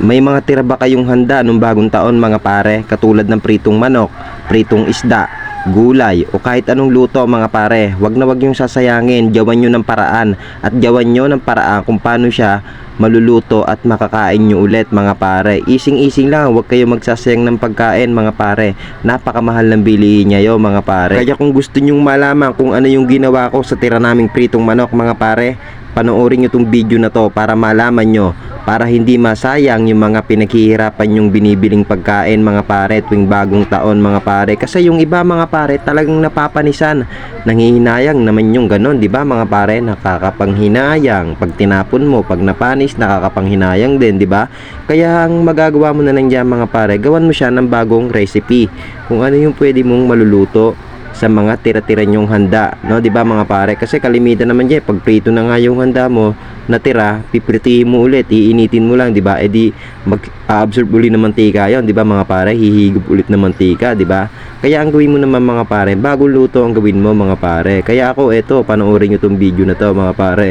May mga tira ba kayong handa nung bagong taon mga pare? Katulad ng pritong manok, pritong isda, gulay o kahit anong luto mga pare. Wag na wag yung sasayangin, gawan nyo ng paraan. At gawan nyo ng paraan kung paano siya maluluto at makakain nyo ulit mga pare. Ising-ising lang, wag kayo magsasayang ng pagkain mga pare. Napakamahal ng bilihin nyo mga pare. Kaya kung gusto nyong malaman kung ano yung ginawa ko sa tira naming pritong manok mga pare, panoorin nyo tong video na to para malaman nyo, para hindi masayang yung mga pinaghihirapan yung binibiling pagkain mga pare tuwing bagong taon mga pare. Kasi yung iba mga pare talagang napapanisan, nanghihinayang naman yung ganon, di ba mga pare? Nakakapanghinayang pag tinapon mo, pag napanis nakakapanghinayang din, di ba? Kaya ang magagawa mo na lang dyan mga pare, gawan mo siya ng bagong recipe kung ano yung pwede mong maluluto sa mga tira-tira nyong handa, no, 'di ba mga pare? Kasi kalimitan naman diyan pag prito na nga yung handa mo, natira, pipiritihin mo ulit, iinitin mo lang, 'di ba? Edi mag-absorb uli ng mantika 'yon, 'di ba mga pare? Hihigop ulit ng mantika, 'di ba? Kaya ang gawin mo naman mga pare, bagong luto ang gawin mo mga pare. Kaya ako eto, panoorin niyo tong video na to mga pare.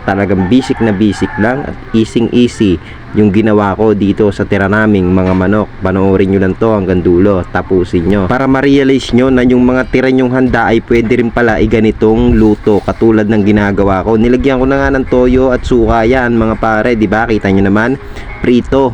Talagang basic na basic lang at easy yung ginawa ko dito sa tira naming mga manok. Panoorin nyo lang to hanggang dulo, tapusin nyo para ma-realize nyo na yung mga tira nyong handa ay pwede rin pala ganitong luto katulad ng ginagawa ko. Nilagyan ko na nga ng toyo at suka yan mga pare, di ba? Kita nyo naman, prito,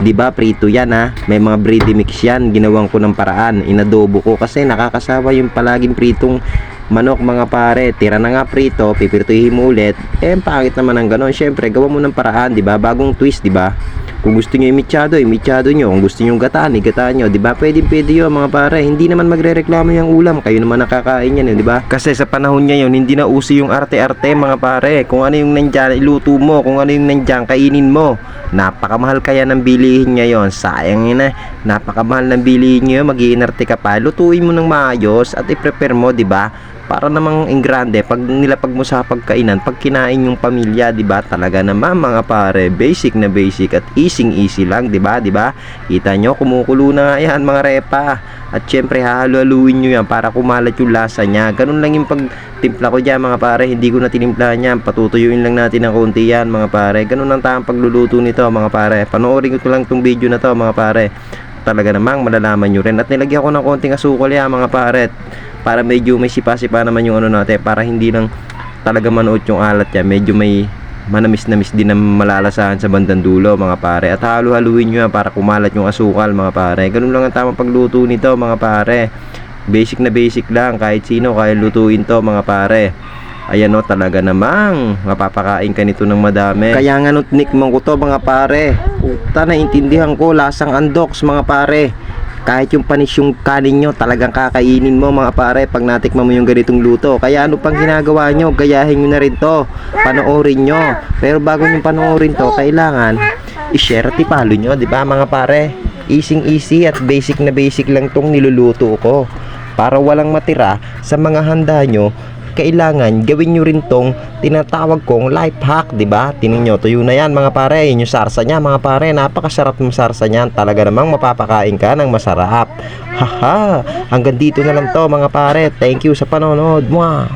di ba? Prito yan ha. May mga bready mix yan, ginawang ko ng paraan, inadobo ko kasi nakakasawa yung palaging pritong manok mga pare. Tira na nga prito, pipirtuhin mo ulit, pangit naman ang ganon. Syempre gawa mo ng paraan, di ba? Bagong twist, di ba? Kung gusto niyo imichado nyo. Kung gusto niyo gataan, gataan nyo, di ba? Pwede yun mga pare. Hindi naman magrereklamo yung ulam, kayo naman nakakain yan, di ba? Kasi sa panahon ngayon hindi na uso yung arte-arte mga pare. Kung ano yung nandyan, iluto mo. Kung ano yung nandyan, kainin mo. Napakamahal kaya ng bilihin ngayon. Sayang yun na. Napakamahal ng bilihin ngayon, mag-iinarte ka pa. Lutuin mo ng maayos at i-prepare mo, di ba? Para namang ingrande pag nilapag mo sa pagkainan, pag kinain yung pamilya, di ba? Talaga naman mga pare, basic na basic at easy lang, di ba? Di ba? Kita nyo, kumukulo na nga yan mga repa. At syempre hahalo-haluin nyo yan para kumalat yung lasa nya. Ganun lang yung pagtimpla ko dyan mga pare. Hindi ko na tinimplahan yan, patutuyuin lang natin ng konti yan mga pare. Ganun ang tamang pagluluto nito mga pare. Panoorin ko lang tong video na to mga pare. Talaga namang malalaman nyo rin. At nilagyan ko ng konting asukal yan mga pare, para medyo may sipa-sipa naman yung ano natin, para hindi lang talaga manuot yung alat yan, medyo may manamis-namis din na malalasahan sa bandang dulo mga pare. At halu-haluin nyo yan para kumalat yung asukal mga pare. Ganun lang ang tamang pagluto nito mga pare. Basic na basic lang, kahit sino kaya lutuin to mga pare. Ayan o, talaga namang mapapakain ka nito ng madami. Kaya nga nung tinikman ko to mga pare, puta, naintindihan ko, lasang andoks mga pare. Kahit yung panis yung kanin nyo, talagang kakainin mo mga pare pag natikman mo yung ganitong luto. Kaya ano pang ginagawa nyo, gayahin nyo na rin to, panoorin nyo. Pero bago nyo panoorin to, kailangan i-share at ipalo nyo, di ba mga pare? Easy at basic na basic lang tong niluluto ko. Para walang matira sa mga handa nyo, kailangan gawin nyo rin tong tinatawag kong life hack, di ba? Tingnan nyo, tuyo na yan mga pare. Yun yung sarsa niya mga pare. Napakasarap ng sarsa niyan. Talaga namang mapapakain ka ng masarap. Haha, hanggang dito na lang to mga pare. Thank you sa panonood. Mwah!